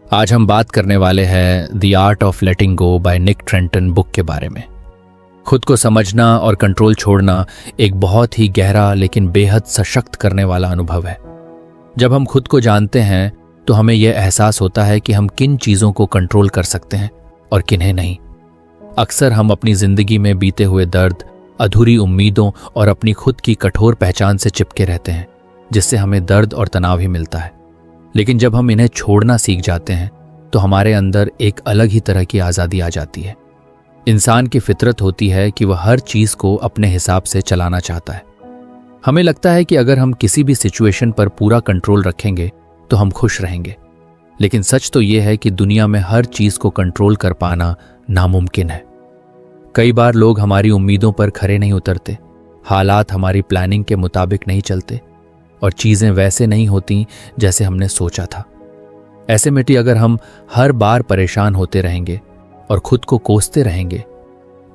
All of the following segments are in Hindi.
आज हम बात करने वाले हैं the art of letting go by Nick Trenton book के बारे में। खुद को समझना और कंट्रोल छोड़ना एक बहुत ही गहरा लेकिन बेहद सशक्त करने वाला अनुभव है। जब हम खुद को जानते हैं तो हमें यह एहसास होता है कि हम किन चीज़ों को कंट्रोल कर सकते हैं और किन्हें नहीं। अक्सर हम अपनी जिंदगी में बीते हुए दर्द, अधूरी उम्मीदों और अपनी खुद की कठोर पहचान से चिपके रहते हैं, जिससे हमें दर्द और तनाव ही मिलता है। लेकिन जब हम इन्हें छोड़ना सीख जाते हैं तो हमारे अंदर एक अलग ही तरह की आज़ादी आ जाती है। इंसान की फितरत होती है कि वह हर चीज़ को अपने हिसाब से चलाना चाहता है। हमें लगता है कि अगर हम किसी भी सिचुएशन पर पूरा कंट्रोल रखेंगे तो हम खुश रहेंगे। लेकिन सच तो यह है कि दुनिया में हर चीज़ को कंट्रोल कर पाना नामुमकिन है। कई बार लोग हमारी उम्मीदों पर खरे नहीं उतरते, हालात हमारी प्लानिंग के मुताबिक नहीं चलते और चीज़ें वैसे नहीं होती जैसे हमने सोचा था। ऐसे में अगर हम हर बार परेशान होते रहेंगे और खुद को कोसते रहेंगे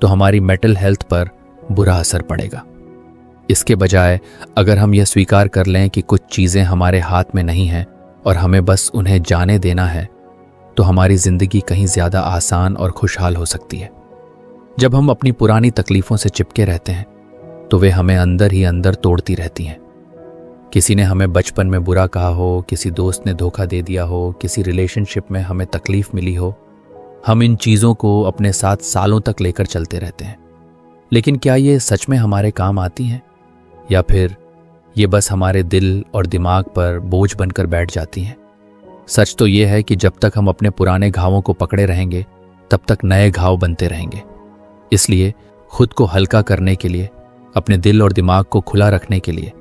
तो हमारी मेंटल हेल्थ पर बुरा असर पड़ेगा। इसके बजाय अगर हम यह स्वीकार कर लें कि कुछ चीज़ें हमारे हाथ में नहीं हैं और हमें बस उन्हें जाने देना है, तो हमारी ज़िंदगी कहीं ज़्यादा आसान और खुशहाल हो सकती है। जब हम अपनी पुरानी तकलीफ़ों से चिपके रहते हैं तो वे हमें अंदर ही अंदर तोड़ती रहती हैं। किसी ने हमें बचपन में बुरा कहा हो, किसी दोस्त ने धोखा दे दिया हो, किसी रिलेशनशिप में हमें तकलीफ मिली हो, हम इन चीज़ों को अपने साथ सालों तक लेकर चलते रहते हैं। लेकिन क्या ये सच में हमारे काम आती हैं या फिर ये बस हमारे दिल और दिमाग पर बोझ बनकर बैठ जाती हैं? सच तो ये है कि जब तक हम अपने पुराने घावों को पकड़े रहेंगे तब तक नए घाव बनते रहेंगे। इसलिए खुद को हल्का करने के लिए, अपने दिल और दिमाग को खुला रखने के लिए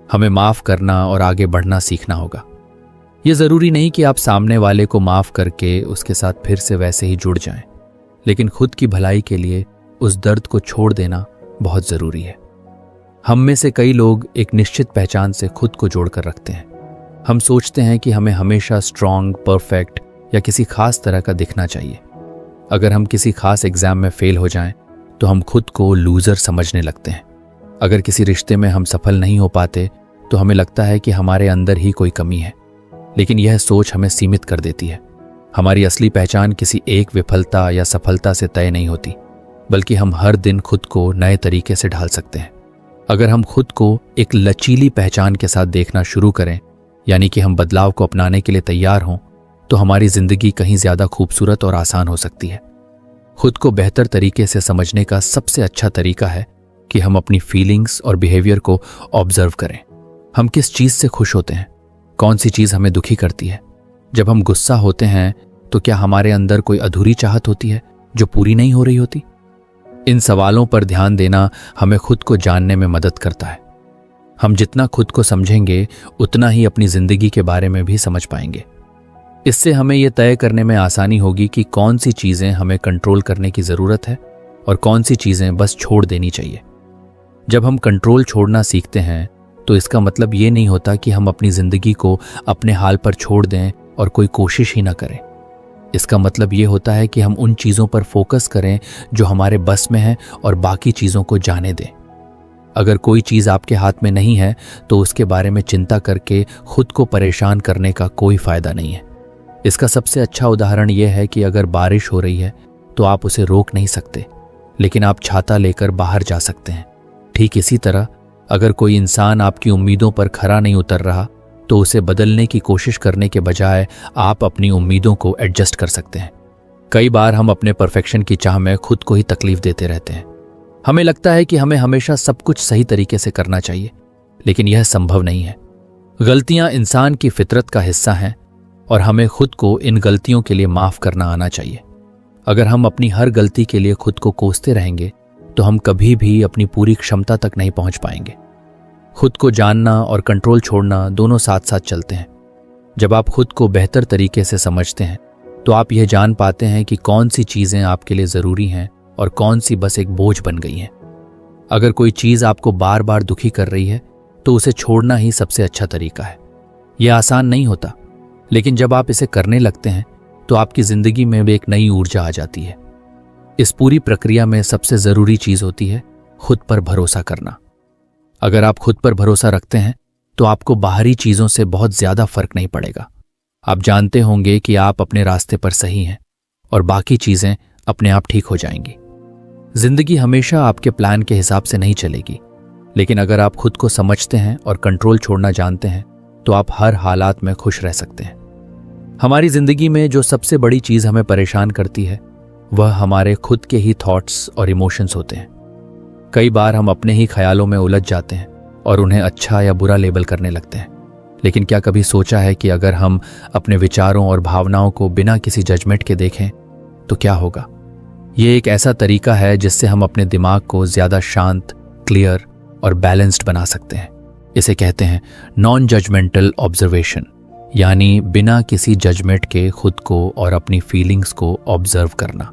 हमें माफ़ करना और आगे बढ़ना सीखना होगा। ये ज़रूरी नहीं कि आप सामने वाले को माफ़ करके उसके साथ फिर से वैसे ही जुड़ जाएं, लेकिन खुद की भलाई के लिए उस दर्द को छोड़ देना बहुत ज़रूरी है। हम में से कई लोग एक निश्चित पहचान से खुद को जोड़कर रखते हैं। हम सोचते हैं कि हमें हमेशा स्ट्रांग, परफेक्ट या किसी खास तरह का दिखना चाहिए। अगर हम किसी खास एग्ज़ाम में फेल हो जाएं तो हम खुद को लूज़र समझने लगते हैं। अगर किसी रिश्ते में हम सफल नहीं हो पाते तो हमें लगता है कि हमारे अंदर ही कोई कमी है। लेकिन यह सोच हमें सीमित कर देती है। हमारी असली पहचान किसी एक विफलता या सफलता से तय नहीं होती, बल्कि हम हर दिन खुद को नए तरीके से ढाल सकते हैं। अगर हम खुद को एक लचीली पहचान के साथ देखना शुरू करें, यानी कि हम बदलाव को अपनाने के लिए तैयार हों, तो हमारी जिंदगी कहीं ज़्यादा खूबसूरत और आसान हो सकती है। खुद को बेहतर तरीके से समझने का सबसे अच्छा तरीका है कि हम अपनी फीलिंग्स और बिहेवियर को ऑब्जर्व करें। हम किस चीज़ से खुश होते हैं, कौन सी चीज़ हमें दुखी करती है। जब हम गुस्सा होते हैं तो क्या हमारे अंदर कोई अधूरी चाहत होती है जो पूरी नहीं हो रही होती? इन सवालों पर ध्यान देना हमें खुद को जानने में मदद करता है। हम जितना खुद को समझेंगे उतना ही अपनी ज़िंदगी के बारे में भी समझ पाएंगे। इससे हमें यह तय करने में आसानी होगी कि कौन सी चीज़ें हमें कंट्रोल करने की ज़रूरत है और कौन सी चीज़ें बस छोड़ देनी चाहिए। जब हम कंट्रोल छोड़ना सीखते हैं तो इसका मतलब ये नहीं होता कि हम अपनी ज़िंदगी को अपने हाल पर छोड़ दें और कोई कोशिश ही ना करें। इसका मतलब ये होता है कि हम उन चीज़ों पर फोकस करें जो हमारे बस में है और बाकी चीज़ों को जाने दें। अगर कोई चीज़ आपके हाथ में नहीं है तो उसके बारे में चिंता करके खुद को परेशान करने का कोई फ़ायदा नहीं है। इसका सबसे अच्छा उदाहरण यह है कि अगर बारिश हो रही है तो आप उसे रोक नहीं सकते, लेकिन आप छाता लेकर बाहर जा सकते हैं। ठीक इसी तरह अगर कोई इंसान आपकी उम्मीदों पर खरा नहीं उतर रहा तो उसे बदलने की कोशिश करने के बजाय आप अपनी उम्मीदों को एडजस्ट कर सकते हैं। कई बार हम अपने परफेक्शन की चाह में खुद को ही तकलीफ देते रहते हैं। हमें लगता है कि हमें हमेशा सब कुछ सही तरीके से करना चाहिए, लेकिन यह संभव नहीं है। गलतियां इंसान की फितरत का हिस्सा हैं और हमें खुद को इन गलतियों के लिए माफ़ करना आना चाहिए। अगर हम अपनी हर गलती के लिए खुद को कोसते रहेंगे तो हम कभी भी अपनी पूरी क्षमता तक नहीं पहुंच पाएंगे। खुद को जानना और कंट्रोल छोड़ना दोनों साथ साथ चलते हैं। जब आप खुद को बेहतर तरीके से समझते हैं तो आप यह जान पाते हैं कि कौन सी चीज़ें आपके लिए ज़रूरी हैं और कौन सी बस एक बोझ बन गई हैं। अगर कोई चीज़ आपको बार बार दुखी कर रही है तो उसे छोड़ना ही सबसे अच्छा तरीका है। यह आसान नहीं होता, लेकिन जब आप इसे करने लगते हैं तो आपकी ज़िंदगी में भी एक नई ऊर्जा आ जाती है। इस पूरी प्रक्रिया में सबसे ज़रूरी चीज़ होती है खुद पर भरोसा करना। अगर आप खुद पर भरोसा रखते हैं तो आपको बाहरी चीज़ों से बहुत ज़्यादा फर्क नहीं पड़ेगा। आप जानते होंगे कि आप अपने रास्ते पर सही हैं और बाकी चीजें अपने आप ठीक हो जाएंगी। जिंदगी हमेशा आपके प्लान के हिसाब से नहीं चलेगी, लेकिन अगर आप खुद को समझते हैं और कंट्रोल छोड़ना जानते हैं तो आप हर हालात में खुश रह सकते हैं। हमारी जिंदगी में जो सबसे बड़ी चीज हमें परेशान करती है वह हमारे खुद के ही थॉट्स और इमोशंस होते हैं। कई बार हम अपने ही ख्यालों में उलझ जाते हैं और उन्हें अच्छा या बुरा लेबल करने लगते हैं। लेकिन क्या कभी सोचा है कि अगर हम अपने विचारों और भावनाओं को बिना किसी जजमेंट के देखें तो क्या होगा? ये एक ऐसा तरीका है जिससे हम अपने दिमाग को ज्यादा शांत, क्लियर और बैलेंस्ड बना सकते हैं। इसे कहते हैं नॉन जजमेंटल ऑब्जर्वेशन, यानी बिना किसी जजमेंट के खुद को और अपनी फीलिंग्स को ऑब्जर्व करना।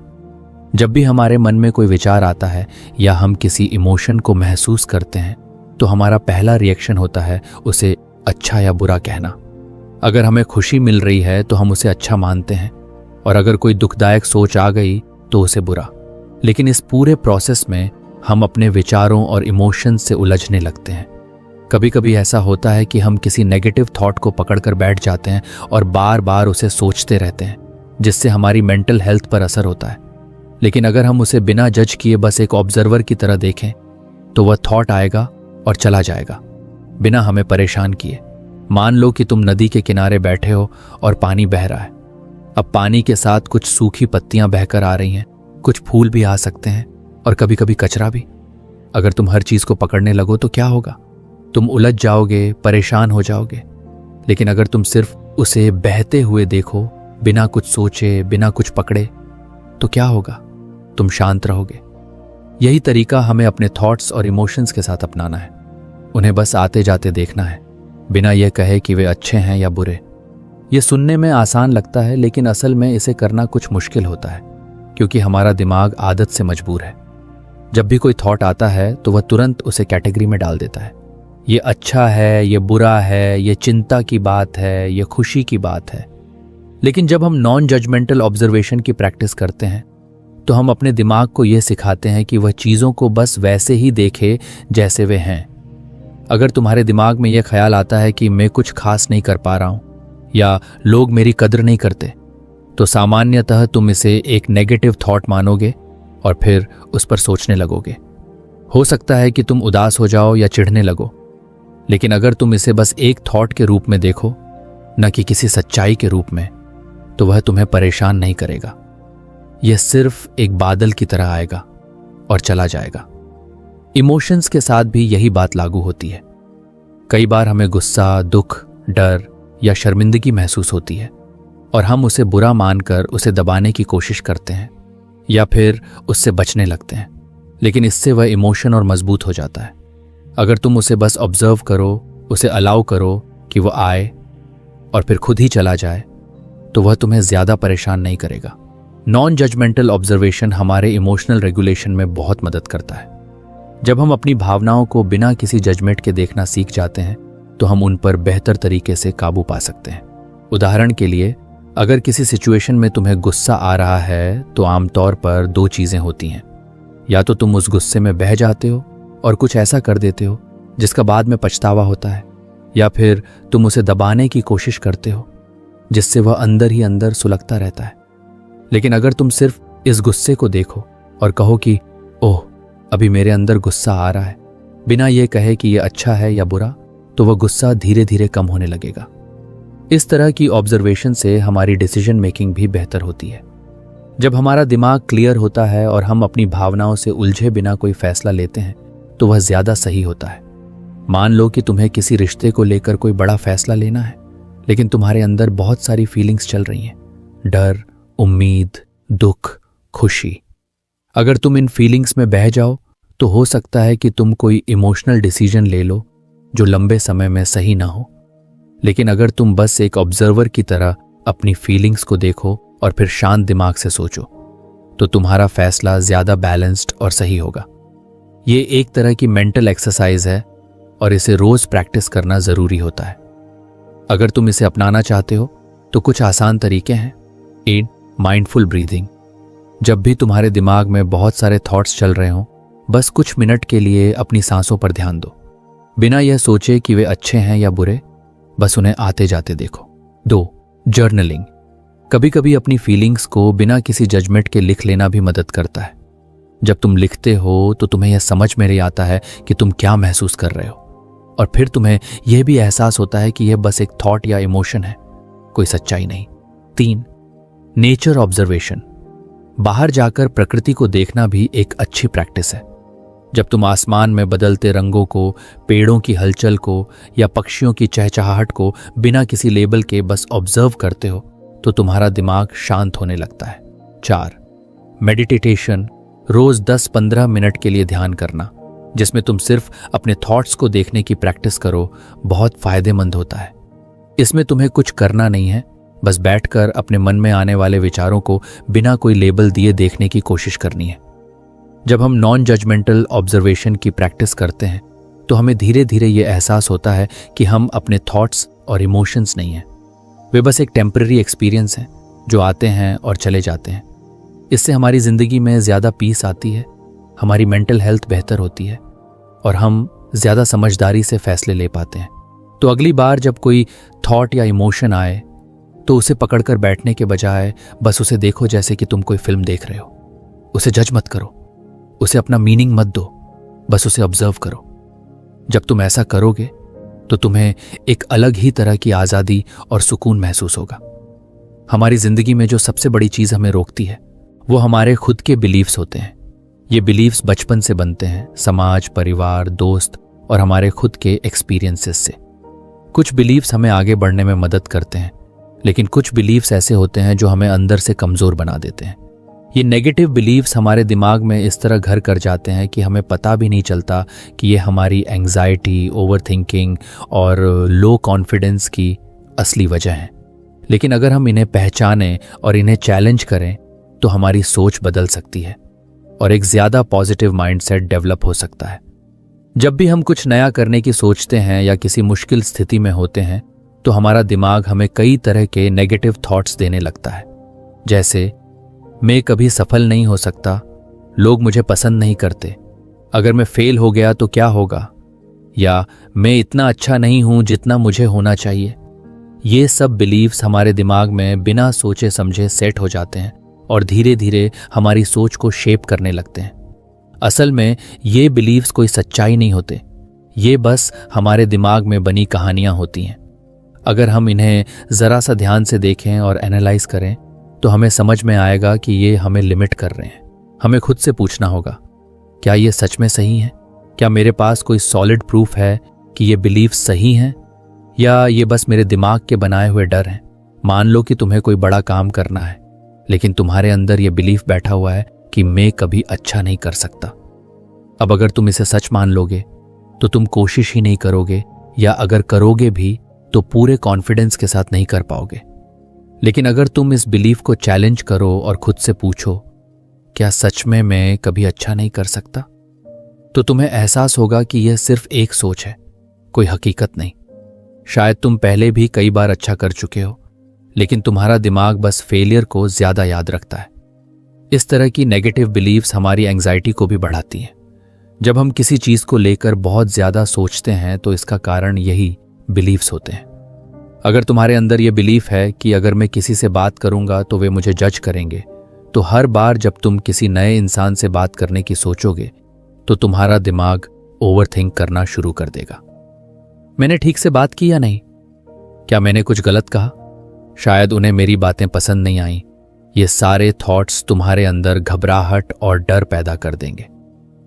जब भी हमारे मन में कोई विचार आता है या हम किसी इमोशन को महसूस करते हैं तो हमारा पहला रिएक्शन होता है उसे अच्छा या बुरा कहना। अगर हमें खुशी मिल रही है तो हम उसे अच्छा मानते हैं, और अगर कोई दुखदायक सोच आ गई तो उसे बुरा। लेकिन इस पूरे प्रोसेस में हम अपने विचारों और इमोशंस से उलझने लगते हैं। कभी कभी ऐसा होता है कि हम किसी नेगेटिव थॉट को पकड़कर बैठ जाते हैं और बार बार उसे सोचते रहते हैं, जिससे हमारी मेंटल हेल्थ पर असर होता है। लेकिन अगर हम उसे बिना जज किए बस एक ऑब्जर्वर की तरह देखें तो वह थॉट आएगा और चला जाएगा बिना हमें परेशान किए। मान लो कि तुम नदी के किनारे बैठे हो और पानी बह रहा है। अब पानी के साथ कुछ सूखी पत्तियां बहकर आ रही हैं, कुछ फूल भी आ सकते हैं और कभी कभी कचरा भी। अगर तुम हर चीज को पकड़ने लगो तो क्या होगा? तुम उलझ जाओगे, परेशान हो जाओगे। लेकिन अगर तुम सिर्फ उसे बहते हुए देखो, बिना कुछ सोचे, बिना कुछ पकड़े, तो क्या होगा? तुम शांत रहोगे। यही तरीका हमें अपने थॉट्स और इमोशंस के साथ अपनाना है। उन्हें बस आते जाते देखना है, बिना यह कहे कि वे अच्छे हैं या बुरे। ये सुनने में आसान लगता है, लेकिन असल में इसे करना कुछ मुश्किल होता है, क्योंकि हमारा दिमाग आदत से मजबूर है। जब भी कोई थॉट आता है तो वह तुरंत उसे कैटेगरी में डाल देता है। ये अच्छा है, ये बुरा है, ये चिंता की बात है, ये खुशी की बात है। लेकिन जब हम नॉन जजमेंटल ऑब्जर्वेशन की प्रैक्टिस करते हैं तो हम अपने दिमाग को यह सिखाते हैं कि वह चीज़ों को बस वैसे ही देखे जैसे वे हैं। अगर तुम्हारे दिमाग में यह ख्याल आता है कि मैं कुछ खास नहीं कर पा रहा हूं या लोग मेरी कदर नहीं करते, तो सामान्यतः तुम इसे एक नेगेटिव थॉट मानोगे और फिर उस पर सोचने लगोगे। हो सकता है कि तुम उदास हो जाओ या चिढ़ने लगो, लेकिन अगर तुम इसे बस एक थॉट के रूप में देखो, न कि किसी सच्चाई के रूप में, तो वह तुम्हें परेशान नहीं करेगा। यह सिर्फ एक बादल की तरह आएगा और चला जाएगा। इमोशंस के साथ भी यही बात लागू होती है। कई बार हमें गुस्सा, दुख, डर या शर्मिंदगी महसूस होती है और हम उसे बुरा मानकर उसे दबाने की कोशिश करते हैं या फिर उससे बचने लगते हैं। लेकिन इससे वह इमोशन और मजबूत हो जाता है। अगर तुम उसे बस ऑब्जर्व करो, उसे अलाउ करो कि वह आए और फिर खुद ही चला जाए, तो वह तुम्हें ज्यादा परेशान नहीं करेगा। नॉन जजमेंटल ऑब्जर्वेशन हमारे इमोशनल रेगुलेशन में बहुत मदद करता है। जब हम अपनी भावनाओं को बिना किसी जजमेंट के देखना सीख जाते हैं तो हम उन पर बेहतर तरीके से काबू पा सकते हैं। उदाहरण के लिए, अगर किसी सिचुएशन में तुम्हें गुस्सा आ रहा है तो आमतौर पर दो चीजें होती हैं। या तो तुम उस गुस्से में बह जाते हो और कुछ ऐसा कर देते हो जिसका बाद में पछतावा होता है, या फिर तुम उसे दबाने की कोशिश करते हो जिससे वह अंदर ही अंदर सुलगता रहता है। लेकिन अगर तुम सिर्फ इस गुस्से को देखो और कहो कि ओह, अभी मेरे अंदर गुस्सा आ रहा है, बिना यह कहे कि यह अच्छा है या बुरा, तो वह गुस्सा धीरे धीरे कम होने लगेगा। इस तरह की ऑब्जर्वेशन से हमारी डिसीजन मेकिंग भी बेहतर होती है। जब हमारा दिमाग क्लियर होता है और हम अपनी भावनाओं से उलझे बिना कोई फैसला लेते हैं तो वह ज्यादा सही होता है। मान लो कि तुम्हें किसी रिश्ते को लेकर कोई बड़ा फैसला लेना है, लेकिन तुम्हारे अंदर बहुत सारी फीलिंग्स चल रही हैं, डर, उम्मीद, दुख, खुशी। अगर तुम इन फीलिंग्स में बह जाओ तो हो सकता है कि तुम कोई इमोशनल डिसीजन ले लो जो लंबे समय में सही ना हो। लेकिन अगर तुम बस एक ऑब्जर्वर की तरह अपनी फीलिंग्स को देखो और फिर शांत दिमाग से सोचो, तो तुम्हारा फैसला ज्यादा बैलेंस्ड और सही होगा। ये एक तरह की मेंटल एक्सरसाइज है और इसे रोज प्रैक्टिस करना जरूरी होता है। अगर तुम इसे अपनाना चाहते हो तो कुछ आसान तरीके हैं। 1. Mindful breathing. जब भी तुम्हारे दिमाग में बहुत सारे थॉट्स चल रहे हों, बस कुछ मिनट के लिए अपनी सांसों पर ध्यान दो, बिना यह सोचे कि वे अच्छे हैं या बुरे, बस उन्हें आते जाते देखो। 2. जर्नलिंग कभी कभी अपनी फीलिंग्स को बिना किसी जजमेंट के लिख लेना भी मदद करता है। जब तुम लिखते हो तो तुम्हें यह समझ में नहीं आता है कि तुम क्या महसूस कर रहे हो, और फिर तुम्हें यह भी एहसास होता है कि यह बस एक थॉट या इमोशन है, कोई सच्चाई नहीं। 3. Nature observation. बाहर जाकर प्रकृति को देखना भी एक अच्छी प्रैक्टिस है। जब तुम आसमान में बदलते रंगों को, पेड़ों की हलचल को या पक्षियों की चहचहाहट को बिना किसी लेबल के बस ऑब्जर्व करते हो तो तुम्हारा दिमाग शांत होने लगता है। 4. मेडिटेशन। रोज 10-15 मिनट के लिए ध्यान करना, जिसमें तुम सिर्फ अपने थॉट्स को देखने की प्रैक्टिस करो, बहुत फायदेमंद होता है। इसमें तुम्हें कुछ करना नहीं है, बस बैठकर अपने मन में आने वाले विचारों को बिना कोई लेबल दिए देखने की कोशिश करनी है। जब हम नॉन जजमेंटल ऑब्जर्वेशन की प्रैक्टिस करते हैं तो हमें धीरे धीरे ये एहसास होता है कि हम अपने थॉट्स और इमोशंस नहीं हैं, वे बस एक टेम्पररी एक्सपीरियंस हैं जो आते हैं और चले जाते हैं। इससे हमारी ज़िंदगी में ज़्यादा पीस आती है, हमारी मेंटल हेल्थ बेहतर होती है और हम ज़्यादा समझदारी से फैसले ले पाते हैं। तो अगली बार जब कोई थॉट या इमोशन आए तो उसे पकड़कर बैठने के बजाय बस उसे देखो जैसे कि तुम कोई फिल्म देख रहे हो। उसे जज मत करो, उसे अपना मीनिंग मत दो, बस उसे ऑब्जर्व करो। जब तुम ऐसा करोगे तो तुम्हें एक अलग ही तरह की आज़ादी और सुकून महसूस होगा। हमारी ज़िंदगी में जो सबसे बड़ी चीज़ हमें रोकती है वो हमारे खुद के बिलीव्स होते हैं। ये बिलीव्स बचपन से बनते हैं, समाज, परिवार, दोस्त और हमारे खुद के एक्सपीरियंसेस से। कुछ बिलीव्स हमें आगे बढ़ने में मदद करते हैं, लेकिन कुछ बिलीव्स ऐसे होते हैं जो हमें अंदर से कमज़ोर बना देते हैं। ये नेगेटिव बिलीव्स हमारे दिमाग में इस तरह घर कर जाते हैं कि हमें पता भी नहीं चलता कि ये हमारी एंग्जाइटी, ओवरथिंकिंग और लो कॉन्फिडेंस की असली वजह है। लेकिन अगर हम इन्हें पहचानें और इन्हें चैलेंज करें तो हमारी सोच बदल सकती है और एक ज़्यादा पॉजिटिव माइंडसेट डेवलप हो सकता है। जब भी हम कुछ नया करने की सोचते हैं या किसी मुश्किल स्थिति में होते हैं तो हमारा दिमाग हमें कई तरह के नेगेटिव थॉट्स देने लगता है, जैसे मैं कभी सफल नहीं हो सकता, लोग मुझे पसंद नहीं करते, अगर मैं फेल हो गया तो क्या होगा, या मैं इतना अच्छा नहीं हूं जितना मुझे होना चाहिए। ये सब बिलीव्स हमारे दिमाग में बिना सोचे समझे सेट हो जाते हैं और धीरे धीरे हमारी सोच को शेप करने लगते हैं। असल में ये बिलीव्स कोई सच्चाई नहीं होते, ये बस हमारे दिमाग में बनी कहानियां होती हैं। अगर हम इन्हें ज़रा सा ध्यान से देखें और एनालाइज करें तो हमें समझ में आएगा कि ये हमें लिमिट कर रहे हैं। हमें खुद से पूछना होगा, क्या ये सच में सही है? क्या मेरे पास कोई सॉलिड प्रूफ है कि ये बिलीफ सही हैं, या ये बस मेरे दिमाग के बनाए हुए डर हैं? मान लो कि तुम्हें कोई बड़ा काम करना है, लेकिन तुम्हारे अंदर ये बिलीफ बैठा हुआ है कि मैं कभी अच्छा नहीं कर सकता। अब अगर तुम इसे सच मान लोगे तो तुम कोशिश ही नहीं करोगे, या अगर करोगे भी तो पूरे कॉन्फिडेंस के साथ नहीं कर पाओगे। लेकिन अगर तुम इस बिलीफ को चैलेंज करो और खुद से पूछो, क्या सच में मैं कभी अच्छा नहीं कर सकता, तो तुम्हें एहसास होगा कि यह सिर्फ एक सोच है, कोई हकीकत नहीं। शायद तुम पहले भी कई बार अच्छा कर चुके हो, लेकिन तुम्हारा दिमाग बस फेलियर को ज्यादा याद रखता है। इस तरह की नेगेटिव बिलीव्स हमारी एंग्जाइटी को भी बढ़ाती हैं। जब हम किसी चीज को लेकर बहुत ज्यादा सोचते हैं तो इसका कारण यही बिलीव्स होते हैं। अगर तुम्हारे अंदर यह बिलीफ है कि अगर मैं किसी से बात करूंगा तो वे मुझे जज करेंगे, तो हर बार जब तुम किसी नए इंसान से बात करने की सोचोगे तो तुम्हारा दिमाग ओवरथिंक करना शुरू कर देगा। मैंने ठीक से बात की या नहीं? क्या मैंने कुछ गलत कहा? शायद उन्हें मेरी बातें पसंद नहीं आई। ये सारे थॉट्स तुम्हारे अंदर घबराहट और डर पैदा कर देंगे।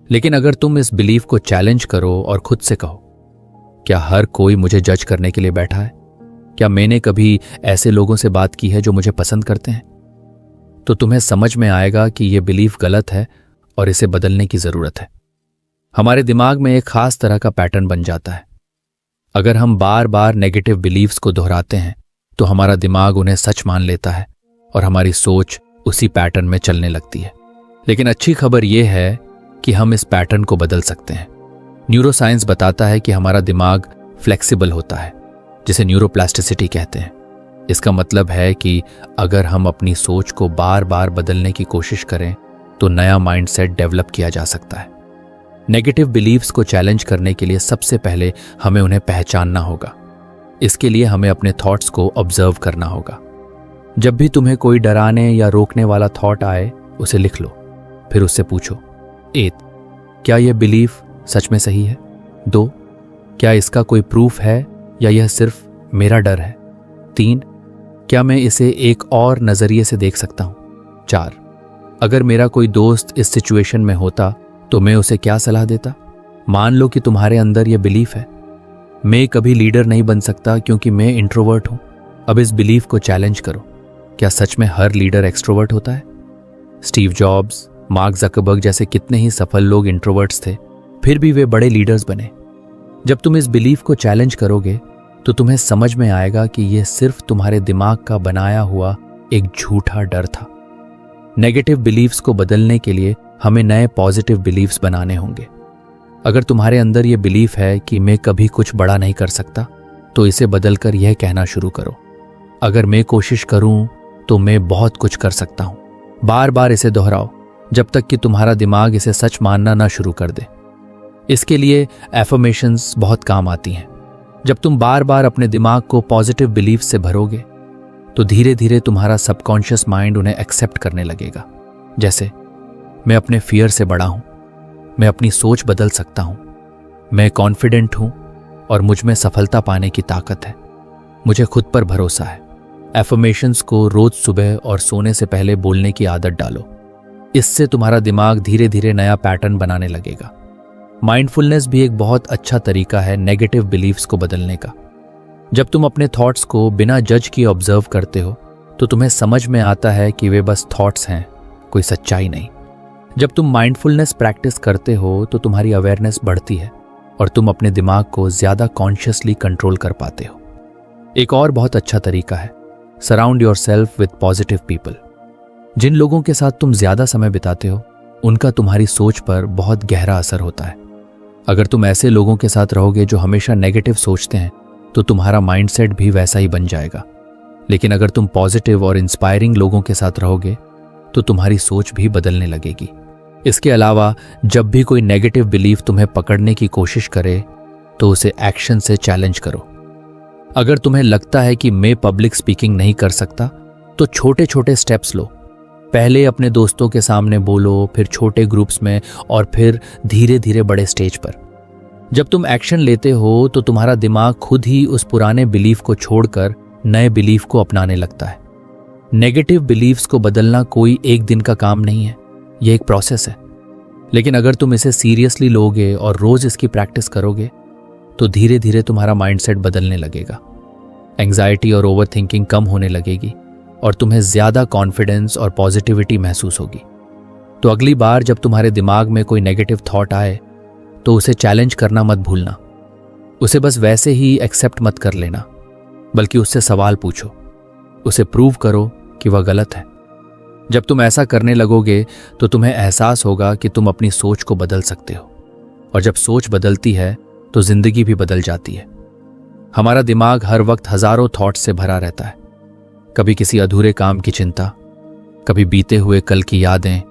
लेकिन अगर तुम इस बिलीफ को चैलेंज करो और खुद से कहो, क्या हर कोई मुझे जज करने के लिए बैठा है? क्या मैंने कभी ऐसे लोगों से बात की है जो मुझे पसंद करते हैं? तो तुम्हें समझ में आएगा कि यह बिलीफ गलत है और इसे बदलने की जरूरत है। हमारे दिमाग में एक खास तरह का पैटर्न बन जाता है। अगर हम बार बार नेगेटिव बिलीव्स को दोहराते हैं तो हमारा दिमाग उन्हें सच मान लेता है और हमारी सोच उसी पैटर्न में चलने लगती है। लेकिन अच्छी खबर यह है कि हम इस पैटर्न को बदल सकते हैं। न्यूरोसाइंस बताता है कि हमारा दिमाग फ्लेक्सिबल होता है, जिसे न्यूरोप्लास्टिसिटी कहते हैं। इसका मतलब है कि अगर हम अपनी सोच को बार बार बदलने की कोशिश करें तो नया माइंडसेट डेवलप किया जा सकता है। नेगेटिव बिलीव्स को चैलेंज करने के लिए सबसे पहले हमें उन्हें पहचानना होगा। इसके लिए हमें अपने थॉट्स को ऑब्जर्व करना होगा। जब भी तुम्हें कोई डराने या रोकने वाला थॉट आए उसे लिख लो, फिर उससे पूछो 1. क्या यह बिलीफ सच में सही है? 2. क्या इसका कोई प्रूफ है या यह सिर्फ मेरा डर है? 3. क्या मैं इसे एक और नजरिए से देख सकता हूं? 4. अगर मेरा कोई दोस्त इस सिचुएशन में होता तो मैं उसे क्या सलाह देता? मान लो कि तुम्हारे अंदर यह बिलीफ है, मैं कभी लीडर नहीं बन सकता क्योंकि मैं इंट्रोवर्ट हूं। अब इस बिलीफ को चैलेंज करो। क्या सच में हर लीडर एक्सट्रोवर्ट होता है? स्टीव जॉब्स, मार्क ज़करबर्ग जैसे कितने ही सफल लोग इंट्रोवर्ट्स थे, फिर भी वे बड़े लीडर्स बने। जब तुम इस बिलीफ को चैलेंज करोगे तो तुम्हें समझ में आएगा कि यह सिर्फ तुम्हारे दिमाग का बनाया हुआ एक झूठा डर था। नेगेटिव बिलीफ्स को बदलने के लिए हमें नए पॉजिटिव बिलीफ्स बनाने होंगे। अगर तुम्हारे अंदर यह बिलीफ है कि मैं कभी कुछ बड़ा नहीं कर सकता, तो इसे बदलकर यह कहना शुरू करो, अगर मैं कोशिश करूं तो मैं बहुत कुछ कर सकता हूं। बार बार इसे दोहराओ जब तक कि तुम्हारा दिमाग इसे सच मानना ना शुरू कर दे। इसके लिए एफर्मेशंस बहुत काम आती हैं। जब तुम बार बार अपने दिमाग को पॉजिटिव बिलीफ से भरोगे तो धीरे धीरे तुम्हारा सबकॉन्शियस माइंड उन्हें एक्सेप्ट करने लगेगा। जैसे, मैं अपने फियर से बड़ा हूं, मैं अपनी सोच बदल सकता हूं, मैं कॉन्फिडेंट हूं और मुझ में सफलता पाने की ताकत है, मुझे खुद पर भरोसा है। एफर्मेशंस को रोज सुबह और सोने से पहले बोलने की आदत डालो। इससे तुम्हारा दिमाग धीरे धीरे नया पैटर्न बनाने लगेगा। माइंडफुलनेस भी एक बहुत अच्छा तरीका है नेगेटिव बिलीफ्स को बदलने का। जब तुम अपने थॉट्स को बिना जज किए ऑब्जर्व करते हो तो तुम्हें समझ में आता है कि वे बस थॉट्स हैं, कोई सच्चाई नहीं। जब तुम माइंडफुलनेस प्रैक्टिस करते हो तो तुम्हारी अवेयरनेस बढ़ती है और तुम अपने दिमाग को ज्यादा कॉन्शियसली कंट्रोल कर पाते हो। एक और बहुत अच्छा तरीका है, surround yourself with positive people. जिन लोगों के साथ तुम ज्यादा समय बिताते हो उनका तुम्हारी सोच पर बहुत गहरा असर होता है। अगर तुम ऐसे लोगों के साथ रहोगे जो हमेशा नेगेटिव सोचते हैं तो तुम्हारा माइंडसेट भी वैसा ही बन जाएगा। लेकिन अगर तुम पॉजिटिव और इंस्पायरिंग लोगों के साथ रहोगे तो तुम्हारी सोच भी बदलने लगेगी। इसके अलावा जब भी कोई नेगेटिव बिलीफ तुम्हें पकड़ने की कोशिश करे तो उसे एक्शन से चैलेंज करो। अगर तुम्हें लगता है कि मैं पब्लिक स्पीकिंग नहीं कर सकता तो छोटे छोटे स्टेप्स लो। पहले अपने दोस्तों के सामने बोलो, फिर छोटे ग्रुप्स में और फिर धीरे धीरे बड़े स्टेज पर। जब तुम एक्शन लेते हो तो तुम्हारा दिमाग खुद ही उस पुराने बिलीफ को छोड़कर नए बिलीफ को अपनाने लगता है। नेगेटिव बिलीफ्स को बदलना कोई एक दिन का काम नहीं है, यह एक प्रोसेस है। लेकिन अगर तुम इसे सीरियसली लोगे और रोज इसकी प्रैक्टिस करोगे तो धीरे धीरे तुम्हारा माइंडसेट बदलने लगेगा। एंजाइटी और ओवरथिंकिंग कम होने लगेगी और तुम्हें ज्यादा कॉन्फिडेंस और पॉजिटिविटी महसूस होगी। तो अगली बार जब तुम्हारे दिमाग में कोई नेगेटिव थॉट आए तो उसे चैलेंज करना मत भूलना। उसे बस वैसे ही एक्सेप्ट मत कर लेना, बल्कि उससे सवाल पूछो, उसे प्रूव करो कि वह गलत है। जब तुम ऐसा करने लगोगे तो तुम्हें एहसास होगा कि तुम अपनी सोच को बदल सकते हो, और जब सोच बदलती है तो जिंदगी भी बदल जाती है। हमारा दिमाग हर वक्त हजारों थॉट्स से भरा रहता है, कभी किसी अधूरे काम की चिंता, कभी बीते हुए कल की यादें,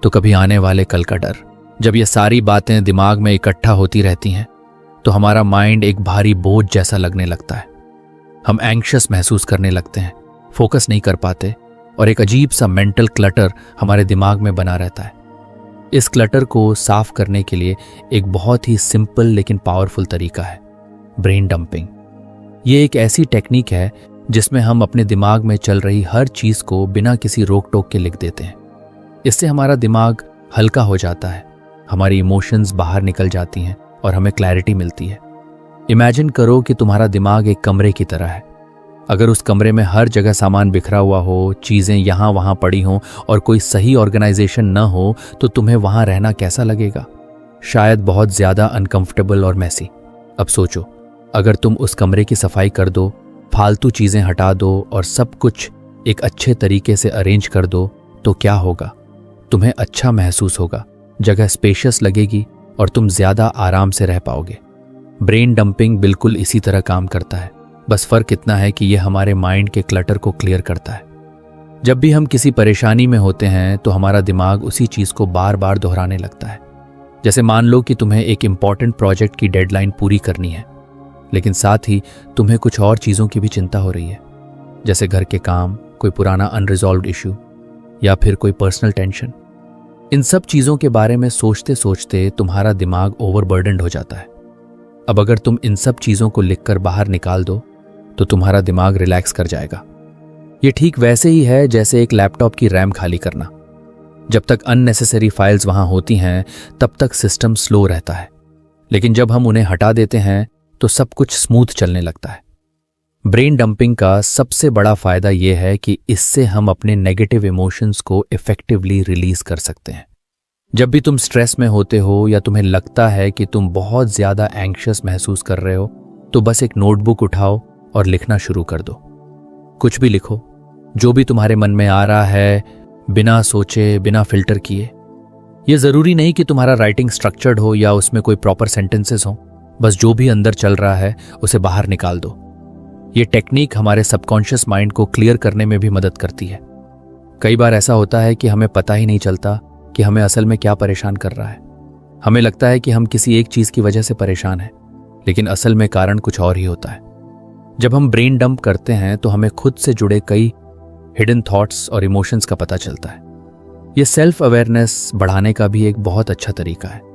तो कभी आने वाले कल का डर। जब ये सारी बातें दिमाग में इकट्ठा होती रहती हैं तो हमारा माइंड एक भारी बोझ जैसा लगने लगता है। हम एंग्शियस महसूस करने लगते हैं, फोकस नहीं कर पाते और एक अजीब सा मेंटल क्लटर हमारे दिमाग में बना रहता है। इस क्लटर को साफ करने के लिए एक बहुत ही सिंपल लेकिन पावरफुल तरीका है, ब्रेन डंपिंग। ये एक ऐसी टेक्निक है जिसमें हम अपने दिमाग में चल रही हर चीज को बिना किसी रोक टोक के लिख देते हैं। इससे हमारा दिमाग हल्का हो जाता है, हमारी इमोशंस बाहर निकल जाती हैं और हमें क्लैरिटी मिलती है। इमेजिन करो कि तुम्हारा दिमाग एक कमरे की तरह है। अगर उस कमरे में हर जगह सामान बिखरा हुआ हो, चीजें यहां वहां पड़ी हों और कोई सही ऑर्गेनाइजेशन न हो तो तुम्हें वहां रहना कैसा लगेगा? शायद बहुत ज्यादा अनकंफर्टेबल और मैसी। अब सोचो, अगर तुम उस कमरे की सफाई कर दो, फालतू चीजें हटा दो और सब कुछ एक अच्छे तरीके से अरेंज कर दो तो क्या होगा? तुम्हें अच्छा महसूस होगा, जगह स्पेशियस लगेगी और तुम ज्यादा आराम से रह पाओगे। ब्रेन डंपिंग बिल्कुल इसी तरह काम करता है, बस फर्क इतना है कि यह हमारे माइंड के क्लटर को क्लियर करता है। जब भी हम किसी परेशानी में होते हैं तो हमारा दिमाग उसी चीज को बार बार दोहराने लगता है। जैसे मान लो कि तुम्हें एक इंपॉर्टेंट प्रोजेक्ट की डेडलाइन पूरी करनी है, लेकिन साथ ही तुम्हें कुछ और चीजों की भी चिंता हो रही है, जैसे घर के काम, कोई पुराना अनरिजॉल्व्ड इश्यू या फिर कोई पर्सनल टेंशन। इन सब चीज़ों के बारे में सोचते सोचते तुम्हारा दिमाग ओवरबर्डन्ड हो जाता है। अब अगर तुम इन सब चीज़ों को लिखकर बाहर निकाल दो तो तुम्हारा दिमाग रिलैक्स कर जाएगा। ये ठीक वैसे ही है जैसे एक लैपटॉप की रैम खाली करना। जब तक अननेसेसरी फाइल्स वहां होती हैं तब तक सिस्टम स्लो रहता है, लेकिन जब हम उन्हें हटा देते हैं तो सब कुछ स्मूथ चलने लगता है। ब्रेन डंपिंग का सबसे बड़ा फायदा यह है कि इससे हम अपने नेगेटिव इमोशंस को इफेक्टिवली रिलीज कर सकते हैं। जब भी तुम स्ट्रेस में होते हो या तुम्हें लगता है कि तुम बहुत ज्यादा एंग्शियस महसूस कर रहे हो, तो बस एक नोटबुक उठाओ और लिखना शुरू कर दो। कुछ भी लिखो, जो भी तुम्हारे मन में आ रहा है, बिना सोचे, बिना फिल्टर किए। यह जरूरी नहीं कि तुम्हारा राइटिंग स्ट्रक्चर्ड हो या उसमें कोई प्रॉपर सेंटेंसेस हो, बस जो भी अंदर चल रहा है उसे बाहर निकाल दो। ये टेक्निक हमारे सबकॉन्शियस माइंड को क्लियर करने में भी मदद करती है। कई बार ऐसा होता है कि हमें पता ही नहीं चलता कि हमें असल में क्या परेशान कर रहा है। हमें लगता है कि हम किसी एक चीज की वजह से परेशान हैं, लेकिन असल में कारण कुछ और ही होता है। जब हम ब्रेन डंप करते हैं तो हमें खुद से जुड़े कई हिडन थॉट्स और इमोशंस का पता चलता है। यह सेल्फ अवेयरनेस बढ़ाने का भी एक बहुत अच्छा तरीका है।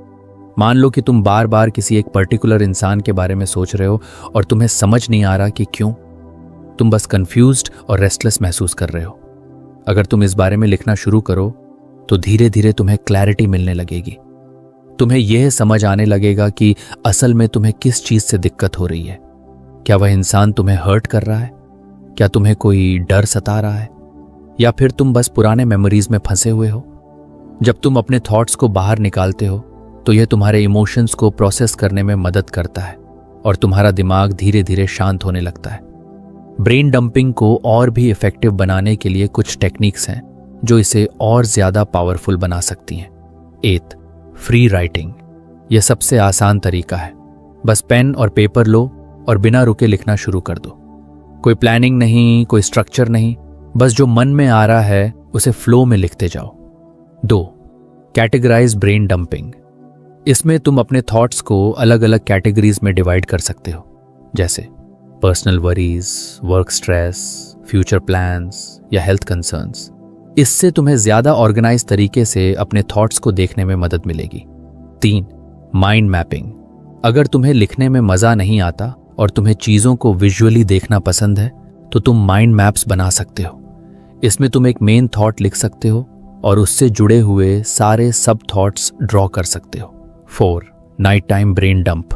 मान लो कि तुम बार बार किसी एक पर्टिकुलर इंसान के बारे में सोच रहे हो और तुम्हें समझ नहीं आ रहा कि क्यों। तुम बस कंफ्यूज्ड और रेस्टलेस महसूस कर रहे हो। अगर तुम इस बारे में लिखना शुरू करो तो धीरे धीरे तुम्हें क्लैरिटी मिलने लगेगी। तुम्हें यह समझ आने लगेगा कि असल में तुम्हें किस चीज से दिक्कत हो रही है। क्या वह इंसान तुम्हें हर्ट कर रहा है? क्या तुम्हें कोई डर सता रहा है? या फिर तुम बस पुराने मेमोरीज में फंसे हुए हो? जब तुम अपने थॉट्स को बाहर निकालते हो तो यह तुम्हारे इमोशंस को प्रोसेस करने में मदद करता है और तुम्हारा दिमाग धीरे धीरे शांत होने लगता है। ब्रेन डंपिंग को और भी इफेक्टिव बनाने के लिए कुछ टेक्निक्स हैं जो इसे और ज्यादा पावरफुल बना सकती हैं। 8. Free writing. यह सबसे आसान तरीका है। बस पेन और पेपर लो और बिना रुके लिखना शुरू कर दो। कोई प्लानिंग नहीं, कोई स्ट्रक्चर नहीं, बस जो मन में आ रहा है उसे फ्लो में लिखते जाओ। 2. Categorise brain dumping. इसमें तुम अपने थॉट्स को अलग अलग कैटेगरीज में डिवाइड कर सकते हो, जैसे personal worries, work stress, future plans या हेल्थ कंसर्न्स। इससे तुम्हें ज्यादा ऑर्गेनाइज तरीके से अपने थॉट्स को देखने में मदद मिलेगी। 3. Mind mapping. अगर तुम्हें लिखने में मजा नहीं आता और तुम्हें चीजों को विजुअली देखना पसंद है तो तुम माइंड मैप्स बना सकते हो। इसमें तुम एक मेन थॉट लिख सकते हो और उससे जुड़े हुए सारे सब थॉट्स ड्रॉ कर सकते हो। 4. Night time brain dump.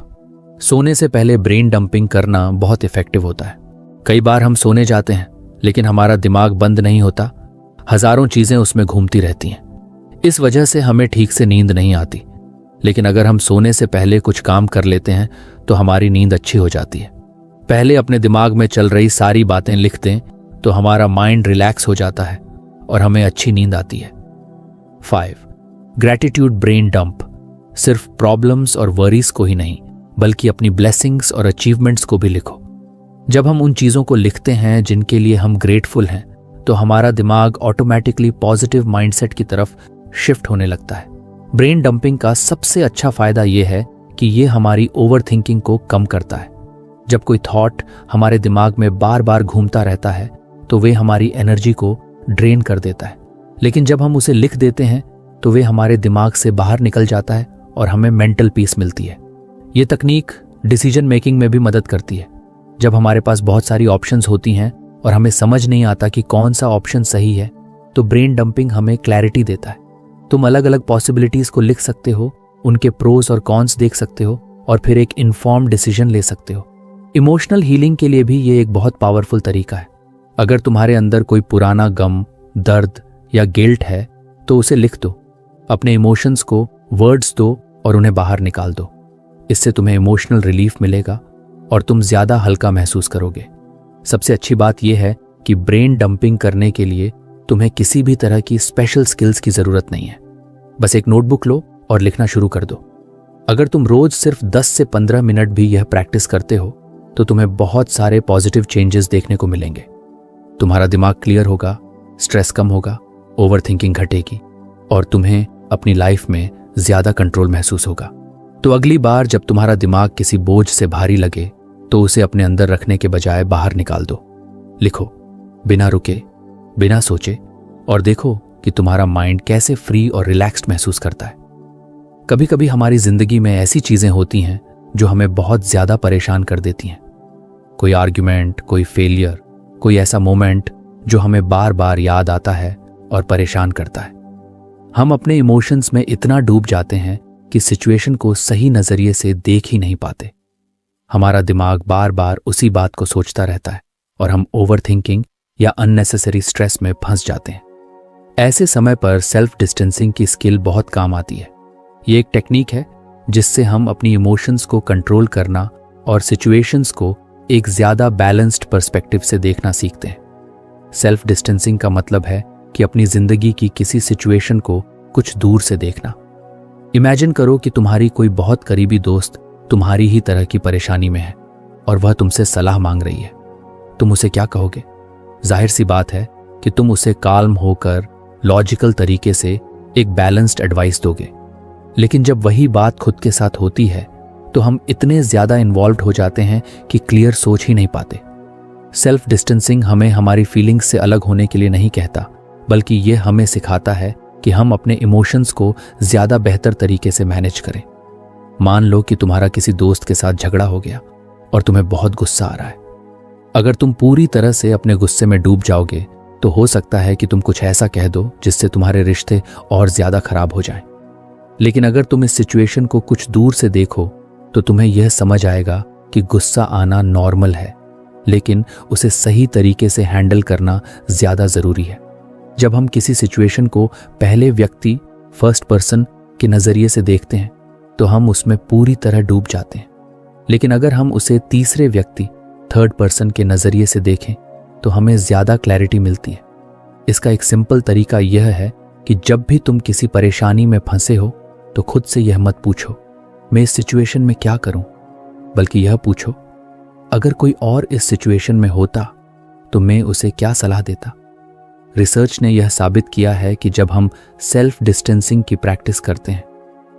सोने से पहले ब्रेन डंपिंग करना बहुत इफेक्टिव होता है। कई बार हम सोने जाते हैं लेकिन हमारा दिमाग बंद नहीं होता, हजारों चीजें उसमें घूमती रहती हैं। इस वजह से हमें ठीक से नींद नहीं आती। लेकिन अगर हम सोने से पहले कुछ काम कर लेते हैं तो हमारी नींद अच्छी हो जाती है। पहले अपने दिमाग में चल रही सारी बातें लिख दें तो हमारा माइंड रिलैक्स हो जाता है और हमें अच्छी नींद आती है। 5. Gratitude brain dump. सिर्फ प्रॉब्लम्स और वरीज को ही नहीं बल्कि अपनी ब्लेसिंग्स और अचीवमेंट्स को भी लिखो। जब हम उन चीजों को लिखते हैं जिनके लिए हम ग्रेटफुल हैं तो हमारा दिमाग ऑटोमेटिकली पॉजिटिव माइंडसेट की तरफ शिफ्ट होने लगता है। ब्रेन डंपिंग का सबसे अच्छा फायदा यह है कि यह हमारी ओवर थिंकिंग को कम करता है। जब कोई थॉट हमारे दिमाग में बार बार घूमता रहता है तो वे हमारी एनर्जी को ड्रेन कर देता है, लेकिन जब हम उसे लिख देते हैं तो वे हमारे दिमाग से बाहर निकल जाता है और हमें मेंटल पीस मिलती है। ये तकनीक डिसीजन मेकिंग में भी मदद करती है। जब हमारे पास बहुत सारी ऑप्शंस होती हैं और हमें समझ नहीं आता कि कौन सा ऑप्शन सही है, तो ब्रेन डंपिंग हमें क्लैरिटी देता है। तुम अलग अलग पॉसिबिलिटीज को लिख सकते हो, उनके प्रोस और कॉन्स देख सकते हो और फिर एक इन्फॉर्म्ड डिसीजन ले सकते हो। इमोशनल हीलिंग के लिए भी ये एक बहुत पावरफुल तरीका है। अगर तुम्हारे अंदर कोई पुराना गम, दर्द या गिल्ट है तो उसे लिख दो। अपने इमोशंस को वर्ड्स दो और उन्हें बाहर निकाल दो। इससे तुम्हें इमोशनल रिलीफ मिलेगा और तुम ज्यादा हल्का महसूस करोगे। सबसे अच्छी बात यह है कि ब्रेन डंपिंग करने के लिए तुम्हें किसी भी तरह की स्पेशल स्किल्स की जरूरत नहीं है। बस एक नोटबुक लो और लिखना शुरू कर दो। अगर तुम रोज सिर्फ 10 से 15 मिनट भी यह प्रैक्टिस करते हो तो तुम्हें बहुत सारे पॉजिटिव चेंजेस देखने को मिलेंगे। तुम्हारा दिमाग क्लियर होगा, स्ट्रेस कम होगा, ओवर थिंकिंग घटेगी और तुम्हें अपनी लाइफ में ज्यादा कंट्रोल महसूस होगा। तो अगली बार जब तुम्हारा दिमाग किसी बोझ से भारी लगे तो उसे अपने अंदर रखने के बजाय बाहर निकाल दो। लिखो बिना रुके, बिना सोचे, और देखो कि तुम्हारा माइंड कैसे फ्री और रिलैक्स्ड महसूस करता है। कभी कभी हमारी जिंदगी में ऐसी चीजें होती हैं जो हमें बहुत ज्यादा परेशान कर देती हैं। कोई आर्ग्यूमेंट, कोई फेलियर, कोई ऐसा मोमेंट जो हमें बार बार याद आता है और परेशान करता है। हम अपने इमोशंस में इतना डूब जाते हैं कि सिचुएशन को सही नजरिए से देख ही नहीं पाते। हमारा दिमाग बार बार उसी बात को सोचता रहता है और हम ओवरथिंकिंग या अननेसेसरी स्ट्रेस में फंस जाते हैं। ऐसे समय पर सेल्फ डिस्टेंसिंग की स्किल बहुत काम आती है। ये एक टेक्निक है जिससे हम अपनी इमोशंस को कंट्रोल करना और सिचुएशंस को एक ज्यादा बैलेंस्ड पर्सपेक्टिव से देखना सीखते हैं। सेल्फ डिस्टेंसिंग का मतलब है कि अपनी जिंदगी की किसी सिचुएशन को कुछ दूर से देखना। इमेजिन करो कि तुम्हारी कोई बहुत करीबी दोस्त तुम्हारी ही तरह की परेशानी में है और वह तुमसे सलाह मांग रही है। तुम उसे क्या कहोगे? जाहिर सी बात है कि तुम उसे काल्म होकर लॉजिकल तरीके से एक बैलेंस्ड एडवाइस दोगे। लेकिन जब वही बात खुद के साथ होती है तो हम इतने ज्यादा इन्वॉल्व हो जाते हैं कि क्लियर सोच ही नहीं पाते। सेल्फ डिस्टेंसिंग हमें हमारी फीलिंग्स से अलग होने के लिए नहीं कहता, बल्कि ये हमें सिखाता है कि हम अपने इमोशंस को ज्यादा बेहतर तरीके से मैनेज करें। मान लो कि तुम्हारा किसी दोस्त के साथ झगड़ा हो गया और तुम्हें बहुत गुस्सा आ रहा है। अगर तुम पूरी तरह से अपने गुस्से में डूब जाओगे तो हो सकता है कि तुम कुछ ऐसा कह दो जिससे तुम्हारे रिश्ते और ज्यादा खराब हो जाएं। लेकिन अगर तुम इस सिचुएशन को कुछ दूर से देखो तो तुम्हें यह समझ आएगा कि गुस्सा आना नॉर्मल है, लेकिन उसे सही तरीके से हैंडल करना ज्यादा जरूरी है। जब हम किसी सिचुएशन को पहले व्यक्ति फर्स्ट पर्सन के नजरिए से देखते हैं तो हम उसमें पूरी तरह डूब जाते हैं। लेकिन अगर हम उसे तीसरे व्यक्ति थर्ड पर्सन के नजरिए से देखें तो हमें ज्यादा क्लैरिटी मिलती है। इसका एक सिंपल तरीका यह है कि जब भी तुम किसी परेशानी में फंसे हो तो खुद से यह मत पूछो मैं इस सिचुएशन में क्या करूं, बल्कि यह पूछो अगर कोई और इस सिचुएशन में होता तो मैं उसे क्या सलाह देता। रिसर्च ने यह साबित किया है कि जब हम सेल्फ डिस्टेंसिंग की प्रैक्टिस करते हैं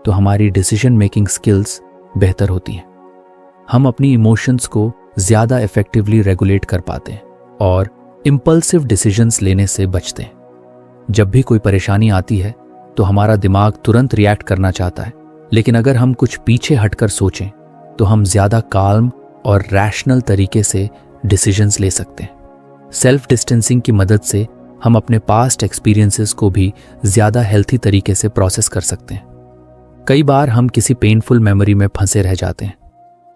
तो हमारी डिसीजन मेकिंग स्किल्स बेहतर होती हैं। हम अपनी इमोशंस को ज्यादा इफेक्टिवली रेगुलेट कर पाते हैं और इंपल्सिव डिसीजंस लेने से बचते हैं। जब भी कोई परेशानी आती है तो हमारा दिमाग तुरंत रिएक्ट करना चाहता है, लेकिन अगर हम कुछ पीछे हटकर सोचें तो हम ज्यादा काल्म और रैशनल तरीके से डिसीजंस ले सकते हैं। सेल्फ डिस्टेंसिंग की मदद से हम अपने पास्ट एक्सपीरियंसेस को भी ज्यादा हेल्थी तरीके से प्रोसेस कर सकते हैं। कई बार हम किसी पेनफुल मेमोरी में फंसे रह जाते हैं।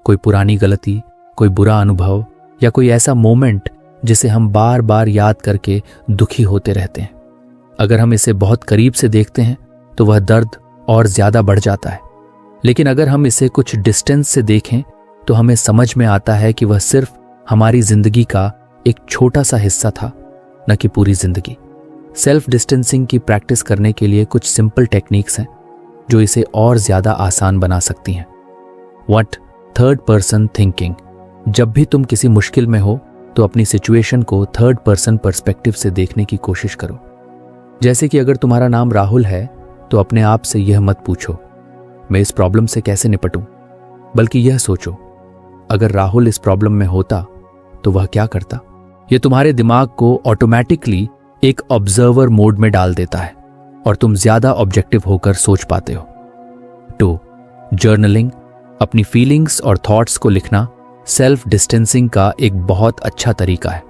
कोई पुरानी गलती, कोई बुरा अनुभव या कोई ऐसा मोमेंट जिसे हम बार बार याद करके दुखी होते रहते हैं। अगर हम इसे बहुत करीब से देखते हैं तो वह दर्द और ज्यादा बढ़ जाता है, लेकिन अगर हम इसे कुछ डिस्टेंस से देखें तो हमें समझ में आता है कि वह सिर्फ हमारी जिंदगी का एक छोटा सा हिस्सा था, न कि पूरी जिंदगी। सेल्फ डिस्टेंसिंग की प्रैक्टिस करने के लिए कुछ सिंपल टेक्निक्स हैं जो इसे और ज्यादा आसान बना सकती हैं। What third person thinking. जब भी तुम किसी मुश्किल में हो तो अपनी सिचुएशन को थर्ड पर्सन पर्सपेक्टिव से देखने की कोशिश करो। जैसे कि अगर तुम्हारा नाम राहुल है तो अपने आप से यह मत पूछो मैं इस प्रॉब्लम से कैसे निपटूं, बल्कि यह सोचो अगर राहुल इस प्रॉब्लम में होता तो वह क्या करता। यह तुम्हारे दिमाग को ऑटोमेटिकली एक ऑब्जर्वर मोड में डाल देता है और तुम ज्यादा ऑब्जेक्टिव होकर सोच पाते हो। 2. जर्नलिंग। अपनी फीलिंग्स और थॉट्स को लिखना सेल्फ डिस्टेंसिंग का एक बहुत अच्छा तरीका है।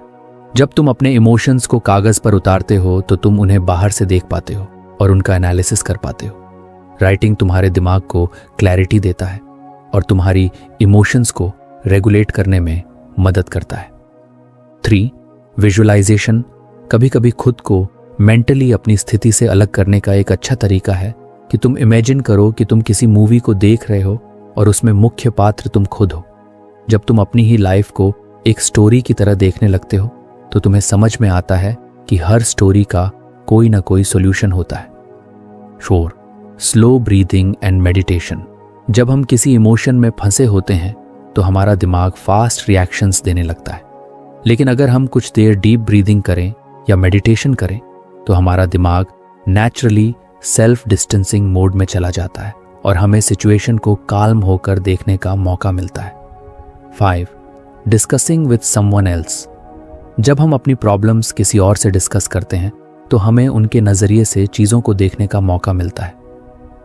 जब तुम अपने इमोशंस को कागज पर उतारते हो तो तुम उन्हें बाहर से देख पाते हो और उनका एनालिसिस कर पाते हो। राइटिंग तुम्हारे दिमाग को क्लैरिटी देता है और तुम्हारी इमोशंस को रेगुलेट करने में मदद करता है। 3. विजुअलाइजेशन। कभी कभी खुद को मेंटली अपनी स्थिति से अलग करने का एक अच्छा तरीका है कि तुम इमेजिन करो कि तुम किसी मूवी को देख रहे हो और उसमें मुख्य पात्र तुम खुद हो। जब तुम अपनी ही लाइफ को एक स्टोरी की तरह देखने लगते हो तो तुम्हें समझ में आता है कि हर स्टोरी का कोई ना कोई सॉल्यूशन होता है। 4. Slow breathing and meditation. जब हम किसी इमोशन में फंसे होते हैं तो हमारा दिमाग फास्ट रिएक्शंस देने लगता है, लेकिन अगर हम कुछ देर डीप ब्रीदिंग करें या मेडिटेशन करें तो हमारा दिमाग नेचुरली सेल्फ डिस्टेंसिंग मोड में चला जाता है और हमें सिचुएशन को काल्म होकर देखने का मौका मिलता है। 5. Discussing with someone else. जब हम अपनी प्रॉब्लम्स किसी और से डिस्कस करते हैं तो हमें उनके नज़रिए से चीज़ों को देखने का मौका मिलता है।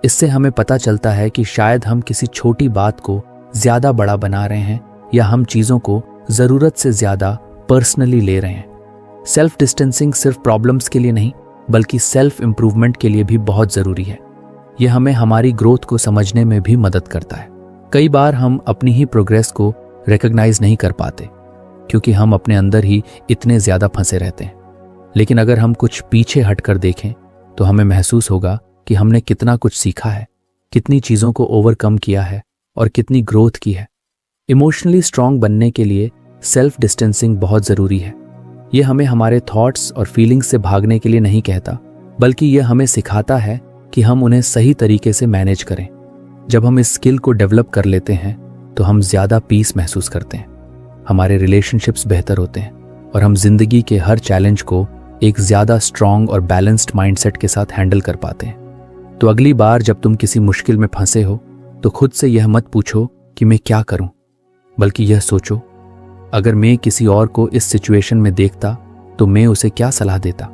इससे हमें पता चलता है कि शायद हम किसी छोटी बात को ज़्यादा बड़ा बना रहे हैं या हम चीज़ों को ज़रूरत से ज़्यादा पर्सनली ले रहे हैं। सेल्फ डिस्टेंसिंग सिर्फ प्रॉब्लम्स के लिए नहीं बल्कि सेल्फ इम्प्रूवमेंट के लिए भी बहुत ज़रूरी है। यह हमें हमारी ग्रोथ को समझने में भी मदद करता है। कई बार हम अपनी ही प्रोग्रेस को रिकॉग्नाइज नहीं कर पाते क्योंकि हम अपने अंदर ही इतने ज़्यादा फंसे रहते हैं। लेकिन अगर हम कुछ पीछे हटकर देखें तो हमें महसूस होगा कि हमने कितना कुछ सीखा है, कितनी चीज़ों को ओवरकम किया है और कितनी ग्रोथ की है। इमोशनली स्ट्रांग बनने के लिए सेल्फ डिस्टेंसिंग बहुत ज़रूरी है। यह हमें हमारे थॉट्स और फीलिंग्स से भागने के लिए नहीं कहता बल्कि यह हमें सिखाता है कि हम उन्हें सही तरीके से मैनेज करें। जब हम इस स्किल को डेवलप कर लेते हैं तो हम ज़्यादा पीस महसूस करते हैं, हमारे रिलेशनशिप्स बेहतर होते हैं और हम जिंदगी के हर चैलेंज को एक ज़्यादा स्ट्रांग और बैलेंस्ड माइंडसेट के साथ हैंडल कर पाते हैं। तो अगली बार जब तुम किसी मुश्किल में फंसे हो तो खुद से यह मत पूछो कि मैं क्या करूं, बल्कि यह सोचो अगर मैं किसी और को इस सिचुएशन में देखता तो मैं उसे क्या सलाह देता।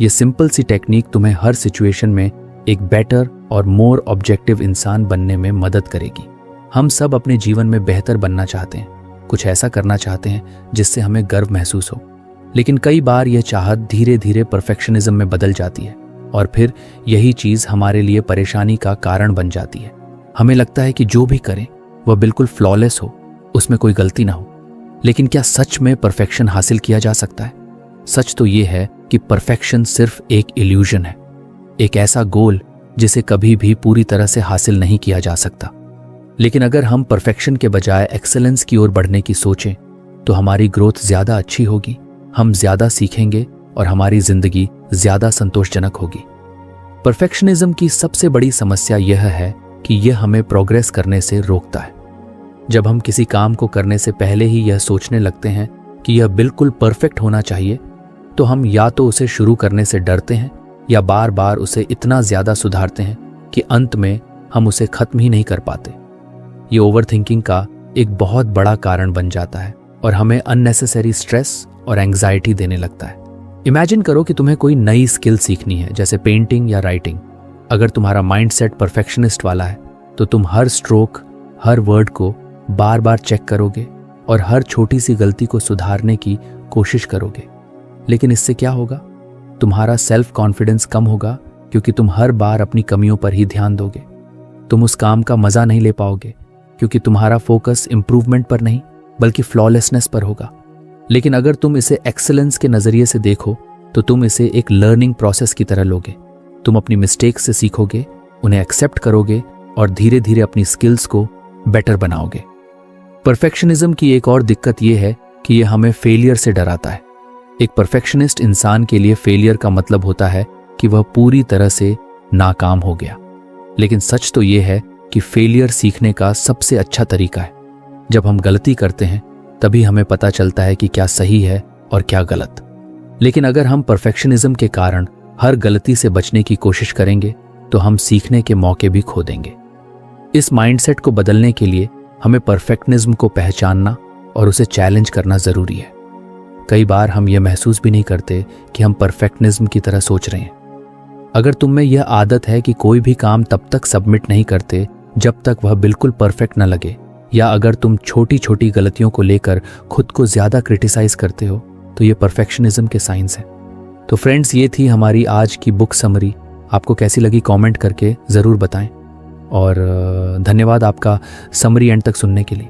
यह सिंपल सी टेक्निक तुम्हें हर सिचुएशन में एक बेटर और मोर ऑब्जेक्टिव इंसान बनने में मदद करेगी। हम सब अपने जीवन में बेहतर बनना चाहते हैं, कुछ ऐसा करना चाहते हैं जिससे हमें गर्व महसूस हो, लेकिन कई बार यह चाहत धीरे धीरे परफेक्शनिज्म में बदल जाती है और फिर यही चीज़ हमारे लिए परेशानी का कारण बन जाती है। हमें लगता है कि जो भी करें वह बिल्कुल फ्लॉलेस हो, उसमें कोई गलती ना हो। लेकिन क्या सच में परफेक्शन हासिल किया जा सकता है? सच तो ये है कि परफेक्शन सिर्फ एक इल्यूजन है, एक ऐसा गोल जिसे कभी भी पूरी तरह से हासिल नहीं किया जा सकता। लेकिन अगर हम परफेक्शन के बजाय एक्सेलेंस की ओर बढ़ने की सोचें तो हमारी ग्रोथ ज़्यादा अच्छी होगी, हम ज़्यादा सीखेंगे और हमारी जिंदगी ज़्यादा संतोषजनक होगी। परफेक्शनिज्म की सबसे बड़ी समस्या यह है कि यह हमें प्रोग्रेस करने से रोकता है। जब हम किसी काम को करने से पहले ही यह सोचने लगते हैं कि यह बिल्कुल परफेक्ट होना चाहिए तो हम या तो उसे शुरू करने से डरते हैं या बार बार उसे इतना ज़्यादा सुधारते हैं कि अंत में हम उसे खत्म ही नहीं कर पाते। ये ओवरथिंकिंग का एक बहुत बड़ा कारण बन जाता है और हमें अननेसेसरी स्ट्रेस और एंग्जाइटी देने लगता है। इमेजिन करो कि तुम्हें कोई नई स्किल सीखनी है, जैसे पेंटिंग या राइटिंग। अगर तुम्हारा माइंडसेट परफेक्शनिस्ट वाला है तो तुम हर स्ट्रोक, हर वर्ड को बार बार चेक करोगे और हर छोटी सी गलती को सुधारने की कोशिश करोगे। लेकिन इससे क्या होगा? तुम्हारा सेल्फ कॉन्फिडेंस कम होगा क्योंकि तुम हर बार अपनी कमियों पर ही ध्यान दोगे। तुम उस काम का मजा नहीं ले पाओगे क्योंकि तुम्हारा फोकस इंप्रूवमेंट पर नहीं बल्कि फ्लॉलेसनेस पर होगा। लेकिन अगर तुम इसे एक्सेलेंस के नजरिए से देखो तो तुम इसे एक लर्निंग प्रोसेस की तरह लोगे। तुम अपनी मिस्टेक्स से सीखोगे, उन्हें एक्सेप्ट करोगे और धीरे धीरे अपनी स्किल्स को बेटर बनाओगे। परफेक्शनिज्म की एक और दिक्कत यह है कि यह हमें फेलियर से डराता है। एक परफेक्शनिस्ट इंसान के लिए फेलियर का मतलब होता है कि वह पूरी तरह से नाकाम हो गया। लेकिन सच तो यह है कि फेलियर सीखने का सबसे अच्छा तरीका है। जब हम गलती करते हैं तभी हमें पता चलता है कि क्या सही है और क्या गलत। लेकिन अगर हम परफेक्शनिज्म के कारण हर गलती से बचने की कोशिश करेंगे तो हम सीखने के मौके भी खो देंगे। इस माइंडसेट को बदलने के लिए हमें परफेक्शनिज्म को पहचानना और उसे चैलेंज करना जरूरी है। कई बार हम यह महसूस भी नहीं करते कि हम परफेक्शनिज्म की तरह सोच रहे हैं। अगर तुम में यह आदत है कि कोई भी काम तब तक सबमिट नहीं करते जब तक वह बिल्कुल परफेक्ट न लगे, या अगर तुम छोटी छोटी गलतियों को लेकर खुद को ज्यादा क्रिटिसाइज करते हो, तो ये परफेक्शनिज्म के साइंस हैं। तो फ्रेंड्स, ये थी हमारी आज की बुक समरी। आपको कैसी लगी कमेंट करके ज़रूर बताएं और धन्यवाद आपका समरी एंड तक सुनने के लिए।